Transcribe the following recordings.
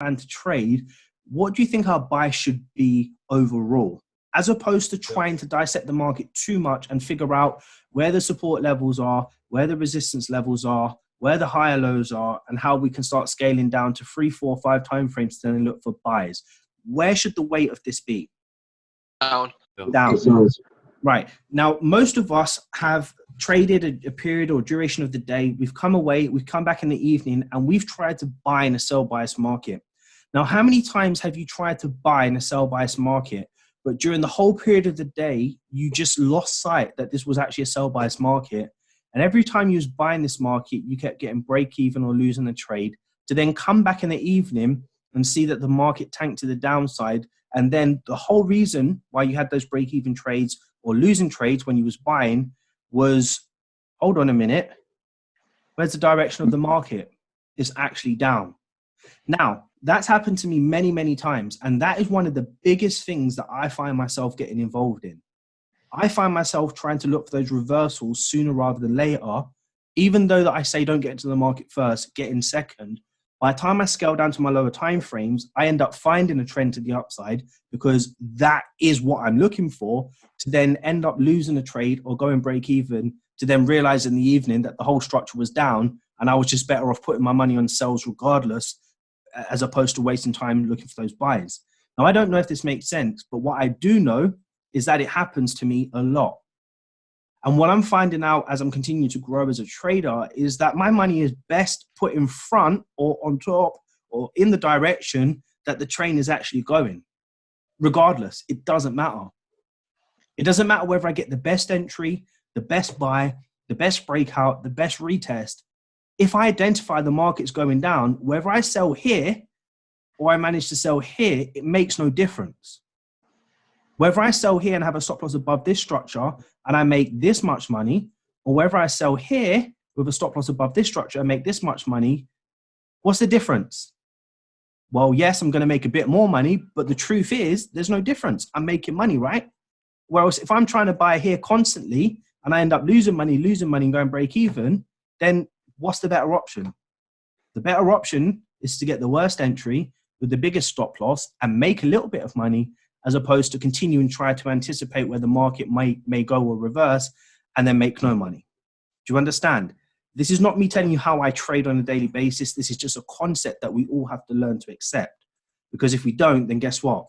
plan to trade, what do you think our buy should be overall? As opposed to trying to dissect the market too much and figure out where the support levels are, where the resistance levels are, where the higher lows are, and how we can start scaling down to 3, 4, 5 timeframes to then look for buys. Where should the weight of this be? Down. Down. Right. Now, most of us have traded a period or duration of the day. We've come away, we've come back in the evening, and we've tried to buy in a sell bias market. Now, how many times have you tried to buy in a sell bias market, but during the whole period of the day, you just lost sight that this was actually a sell bias market? And every time you was buying this market, you kept getting break even or losing the trade, to then come back in the evening and see that the market tanked to the downside. And then the whole reason why you had those break even trades or losing trades when you was buying was, hold on a minute, where's the direction of the market? It's actually down. Now, that's happened to me many, many times. And that is one of the biggest things that I find myself getting involved in. I find myself trying to look for those reversals sooner rather than later, even though that I say don't get into the market first, get in second. By the time I scale down to my lower time frames, I end up finding a trend to the upside because that is what I'm looking for, to then end up losing a trade or going break even, to then realize in the evening that the whole structure was down and I was just better off putting my money on sells regardless, as opposed to wasting time looking for those buys. Now, I don't know if this makes sense, but what I do know is that it happens to me a lot. And what I'm finding out as I'm continuing to grow as a trader is that my money is best put in front or on top or in the direction that the train is actually going. Regardless, it doesn't matter. It doesn't matter whether I get the best entry, the best buy, the best breakout, the best retest. If I identify the market's going down, whether I sell here or I manage to sell here, it makes no difference. Whether I sell here and have a stop loss above this structure and I make this much money, or whether I sell here with a stop loss above this structure and make this much money, what's the difference? Well, yes, I'm going to make a bit more money, but the truth is there's no difference. I'm making money, right? Whereas if I'm trying to buy here constantly and I end up losing money and going break even, then what's the better option? The better option is to get the worst entry with the biggest stop loss and make a little bit of money, as opposed to continue and try to anticipate where the market may go or reverse and then make no money. Do you understand? This is not me telling you how I trade on a daily basis. This is just a concept that we all have to learn to accept. Because if we don't, then guess what?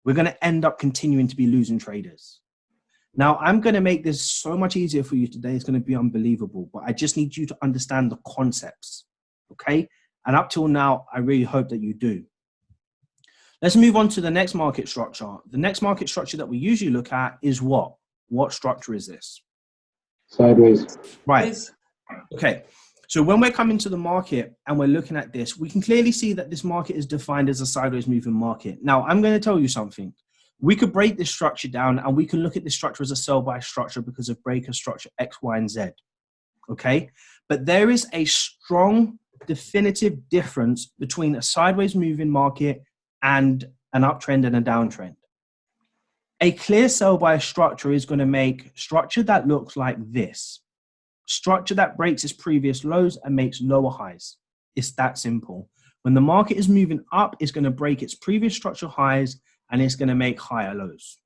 We're going to end up continuing to be losing traders. Now, I'm going to make this so much easier for you today. It's going to be unbelievable. But I just need you to understand the concepts. Okay? And up till now, I really hope that you do. Let's move on to the next market structure. The next market structure that we usually look at is what? What structure is this? Sideways. Right. Okay. So when we're coming to the market and we're looking at this, we can clearly see that this market is defined as a sideways moving market. Now, I'm going to tell you something. We could break this structure down and we can look at this structure as a sell by structure because of breaker structure X, Y, and Z. Okay. But there is a strong definitive difference between a sideways moving market and an uptrend and a downtrend. A clear sell by structure is going to make structure that looks like this. Structure that breaks its previous lows and makes lower highs. It's that simple. When the market is moving up, it's going to break its previous structure highs and it's going to make higher lows.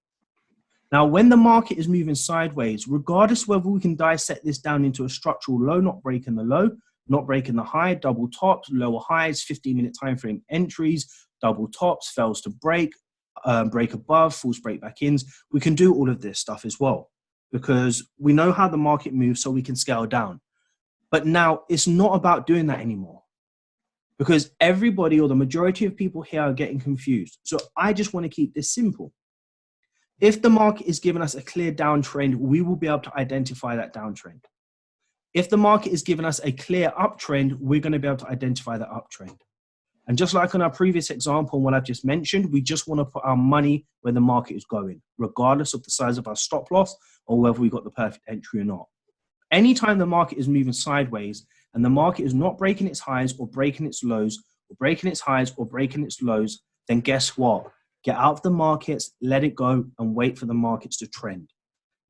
Now, when the market is moving sideways, regardless whether we can dissect this down into a structural low, not breaking the low, not breaking the high, double tops, lower highs, 15-minute time frame entries, double tops, fails to break, break above, false break back ins. We can do all of this stuff as well because we know how the market moves so we can scale down. But now it's not about doing that anymore because everybody or the majority of people here are getting confused. So I just want to keep this simple. If the market is giving us a clear downtrend, we will be able to identify that downtrend. If the market is giving us a clear uptrend, we're going to be able to identify that uptrend. And just like on our previous example, and what I've just mentioned, we just want to put our money where the market is going, regardless of the size of our stop loss or whether we got the perfect entry or not. Anytime the market is moving sideways and the market is not breaking its highs or breaking its lows or breaking its highs or breaking its lows, then guess what? Get out of the markets, let it go, and wait for the markets to trend.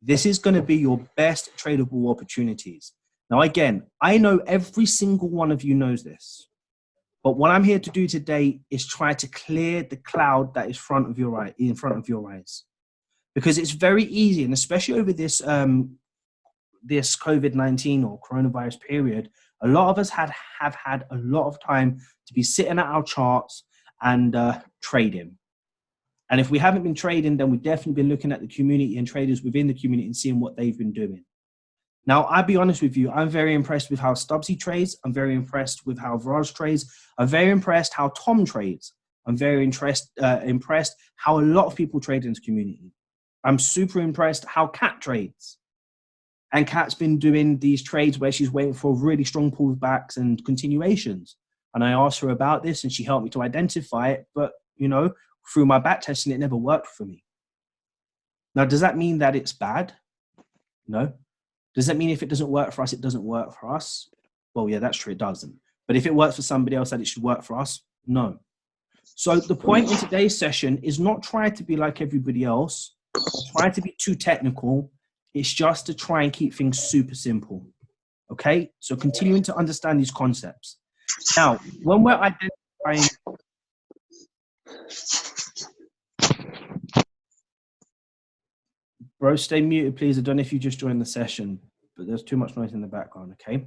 This is going to be your best tradable opportunities. Now, again, I know every single one of you knows this. But what I'm here to do today is try to clear the cloud that is in front of your eyes, because it's very easy, and especially over this this COVID-19 or coronavirus period, a lot of us have had a lot of time to be sitting at our charts and trading. And if we haven't been trading, then we've definitely been looking at the community and traders within the community and seeing what they've been doing. Now, I'll be honest with you, I'm very impressed with how Stubbsy trades. I'm very impressed with how Vraj trades. I'm very impressed how Tom trades. I'm very impressed how a lot of people trade in this community. I'm super impressed how Kat trades. And Kat's been doing these trades where she's waiting for really strong pullbacks and continuations. And I asked her about this and she helped me to identify it. But, you know, through my back testing, it never worked for me. Now, does that mean that it's bad? No. Does that mean if it doesn't work for us, it doesn't work for us? Well, yeah, that's true. It doesn't. But if it works for somebody else, that it should work for us? No. So the point in today's session is not trying to be like everybody else, trying to be too technical. It's just to try and keep things super simple. Okay? So continuing to understand these concepts. Now, when we're identifying... Bro, stay muted, please. I don't know if you just joined the session, but there's too much noise in the background, okay?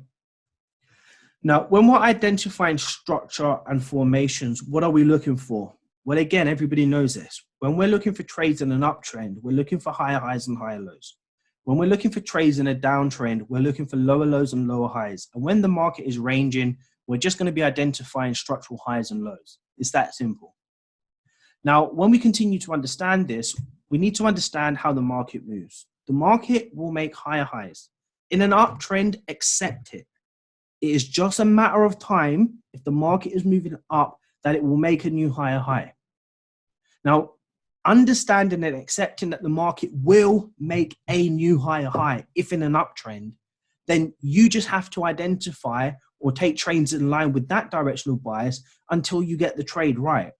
Now, when we're identifying structure and formations, what are we looking for? Well, again, everybody knows this. When we're looking for trades in an uptrend, we're looking for higher highs and higher lows. When we're looking for trades in a downtrend, we're looking for lower lows and lower highs. And when the market is ranging, we're just going to be identifying structural highs and lows. It's that simple. Now, when we continue to understand this, we need to understand how the market moves. The market will make higher highs. In an uptrend, accept it. It is just a matter of time, if the market is moving up, that it will make a new higher high. Now, understanding and accepting that the market will make a new higher high, if in an uptrend, then you just have to identify or take trades in line with that directional bias until you get the trade right.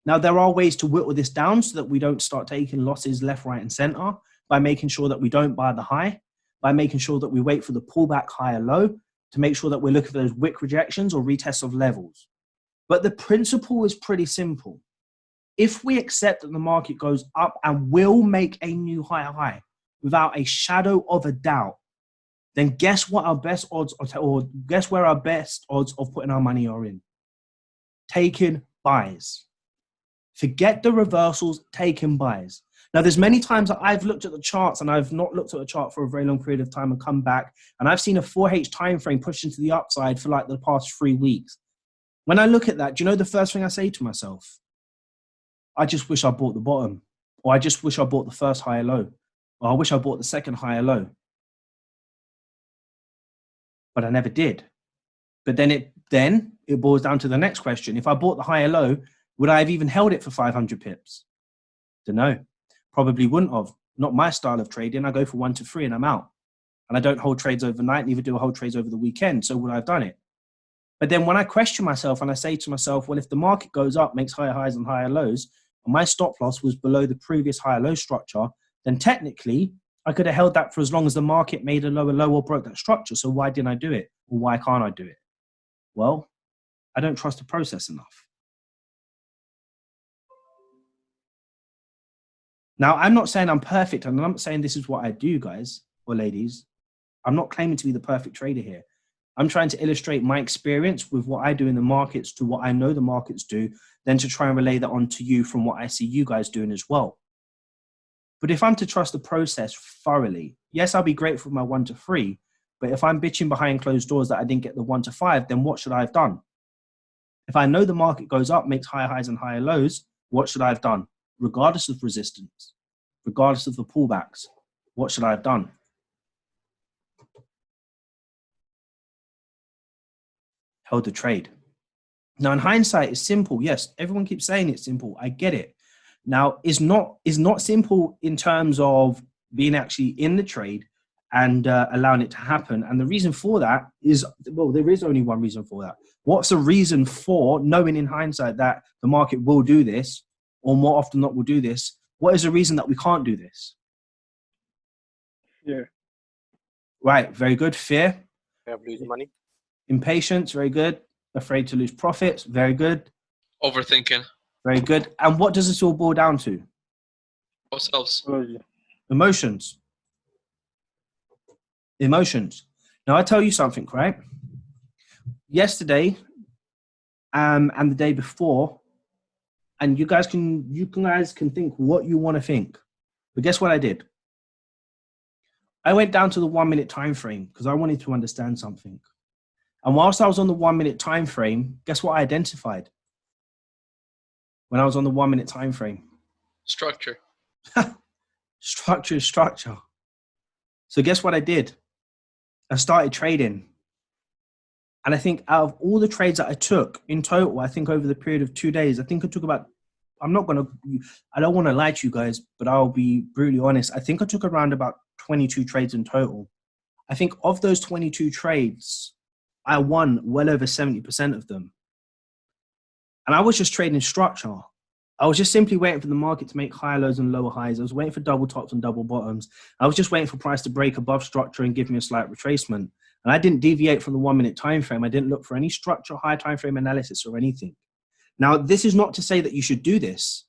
Now, there are ways to whittle this down so that we don't start taking losses left, right, and center by making sure that we don't buy the high, by making sure that we wait for the pullback higher low to make sure that we're looking for those wick rejections or retests of levels. But the principle is pretty simple. If we accept that the market goes up and will make a new higher high without a shadow of a doubt, then guess what our best odds are, or guess where our best odds of putting our money are in? Taking buys. Forget the reversals, taking buys. Now, there's many times that I've looked at the charts and I've not looked at the chart for a very long period of time and come back, and I've seen a 4H time frame push into the upside for like the past 3 weeks. When I look at that, do you know the first thing I say to myself? I just wish I bought the bottom, or I just wish I bought the first higher low, or I wish I bought the second higher low. But I never did. But then it boils down to the next question. If I bought the higher low, would I have even held it for 500 pips? Don't know. Probably wouldn't have. Not my style of trading. I go for 1 to 3 and I'm out. And I don't hold trades overnight, neither do I hold trades over the weekend. So would I have done it? But then when I question myself and I say to myself, well, if the market goes up, makes higher highs and higher lows, and my stop loss was below the previous higher low structure, then technically I could have held that for as long as the market made a lower low or broke that structure. So why didn't I do it? Or why can't I do it? Well, I don't trust the process enough. Now, I'm not saying I'm perfect, and I'm not saying this is what I do, guys or ladies. I'm not claiming to be the perfect trader here. I'm trying to illustrate my experience with what I do in the markets to what I know the markets do, then to try and relay that on to you from what I see you guys doing as well. But if I'm to trust the process thoroughly, yes, I'll be grateful for my 1 to 3, but if I'm bitching behind closed doors that I didn't get the 1 to 5, then what should I have done? If I know the market goes up, makes higher highs and higher lows, what should I have done? Regardless of resistance, regardless of the pullbacks, what should I have done? Held the trade. Now, in hindsight, it's simple. Yes, everyone keeps saying it's simple. I get it. Now, it's not simple in terms of being actually in the trade and allowing it to happen. And the reason for that is, well, there is only one reason for that. What's the reason for knowing in hindsight that the market will do this, or more often not will do this? What is the reason that we can't do this? Fear. Right, very good. Fear. Fear of losing money. Impatience, very good. Afraid to lose profits. Very good. Overthinking. Very good. And what does this all boil down to? Ourselves. Psychology. Emotions. Emotions. Now, I tell you something, right? Yesterday and the day before, and you guys can think what you want to think. But guess what I did? I went down to the 1 minute time frame because I wanted to understand something. And whilst I was on the 1 minute time frame, guess what I identified when I was on the 1 minute time frame? Structure. Structure is structure. So guess what I did? I started trading. And I think out of all the trades that I took in total, I think over the period of 2 days, I think I took about, I don't want to lie to you guys, but I'll be brutally honest. I think I took around about 22 trades in total. I think of those 22 trades, I won well over 70% of them. And I was just trading structure. I was just simply waiting for the market to make higher lows and lower highs. I was waiting for double tops and double bottoms. I was just waiting for price to break above structure and give me a slight retracement. And I didn't deviate from the 1 minute time frame. I didn't look for any structure, high time frame analysis or anything. Now, this is not to say that you should do this,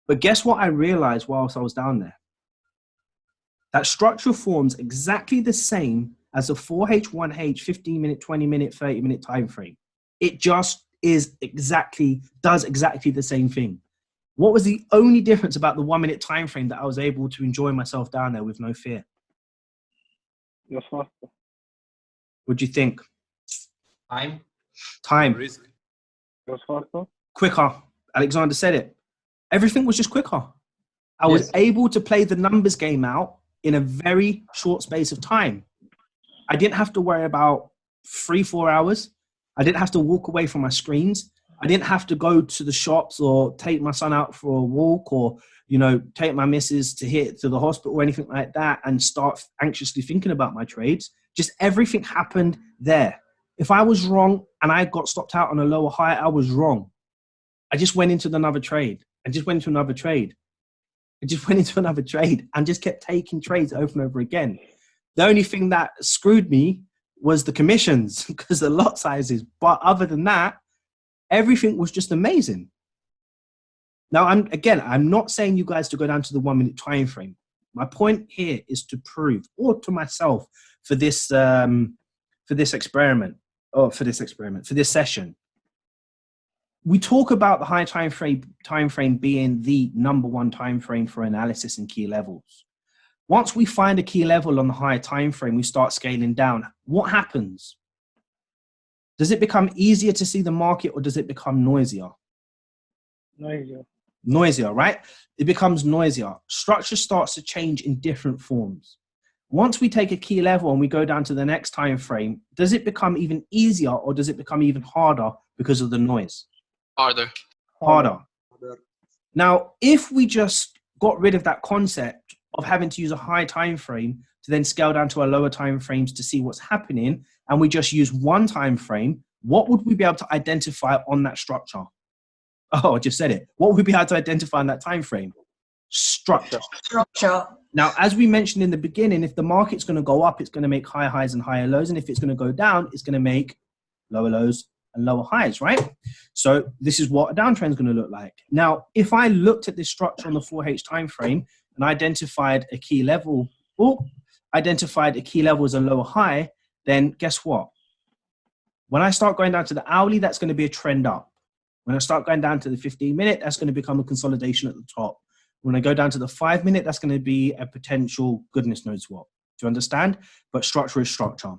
but guess what I realized whilst I was down there? That structure forms exactly the same as a 4H, 1H, 15 minute, 20 minute, 30 minute time frame. It just does exactly the same thing. What was the only difference about the 1 minute time frame that I was able to enjoy myself down there with no fear? You're faster. What do you think? Time. Risk. You're faster. Quicker. Alexander said it. Everything was just quicker. I was able to play the numbers game out in a very short space of time. I didn't have to worry about 3-4 hours. I didn't have to walk away from my screens. I didn't have to go to the shops or take my son out for a walk or, take my missus to the hospital or anything like that and start anxiously thinking about my trades. Just everything happened there. If I was wrong and I got stopped out on a lower high, I was wrong. I just went into another trade. I just went into another trade. I just went into another trade and just kept taking trades over and over again. The only thing that screwed me was the commissions because the lot sizes. But other than that, everything was just amazing. Now, I'm not saying you guys to go down to the 1 minute time frame. My point here is to prove, or to myself, for this session. We talk about the high time frame being the number one time frame for analysis and key levels. Once we find a key level on the higher time frame, we start scaling down. What happens? Does it become easier to see the market or does it become noisier? Noisier. Noisier, right? It becomes noisier. Structure starts to change in different forms. Once we take a key level and we go down to the next time frame, does it become even easier or does it become even harder because of the noise? Harder. Now, if we just got rid of that concept of having to use a high time frame to then scale down to our lower time frames to see what's happening, and we just use one time frame, what would we be able to identify on that structure? Oh, I just said it. What would we be able to identify on that time frame? Structure. Now, as we mentioned in the beginning, if the market's going to go up, it's going to make higher highs and higher lows. And if it's going to go down, it's going to make lower lows and lower highs, right? So this is what a downtrend is going to look like. Now, if I looked at this structure on the 4H time frame and identified a key level, or identified a key level as a lower high, then guess what? When I start going down to the hourly, that's going to be a trend up. When I start going down to the 15-minute, that's going to become a consolidation at the top. When I go down to the 5-minute, that's going to be a potential goodness knows what. Do you understand? But structure is structure.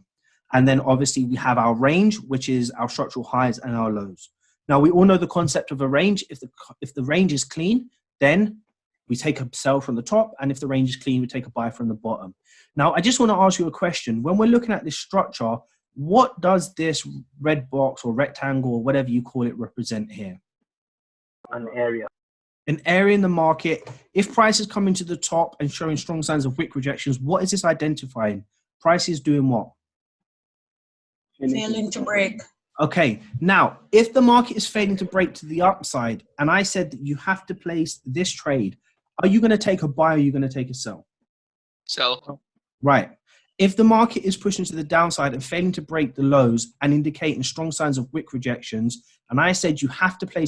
And then obviously we have our range, which is our structural highs and our lows. Now we all know the concept of a range. If the range is clean, then we take a sell from the top. And if the range is clean, we take a buy from the bottom. Now, I just want to ask you a question. When we're looking at this structure, what does this red box or rectangle or whatever you call it represent here? An area. An area in the market. If price is coming to the top and showing strong signs of wick rejections, what is this identifying? Price is doing what? Failing to break. Okay. Now, if the market is failing to break to the upside, and I said that you have to place this trade, are you going to take a buy or are you going to take a sell? Sell. Right. If the market is pushing to the downside and failing to break the lows and indicating strong signs of wick rejections, and I said you have to place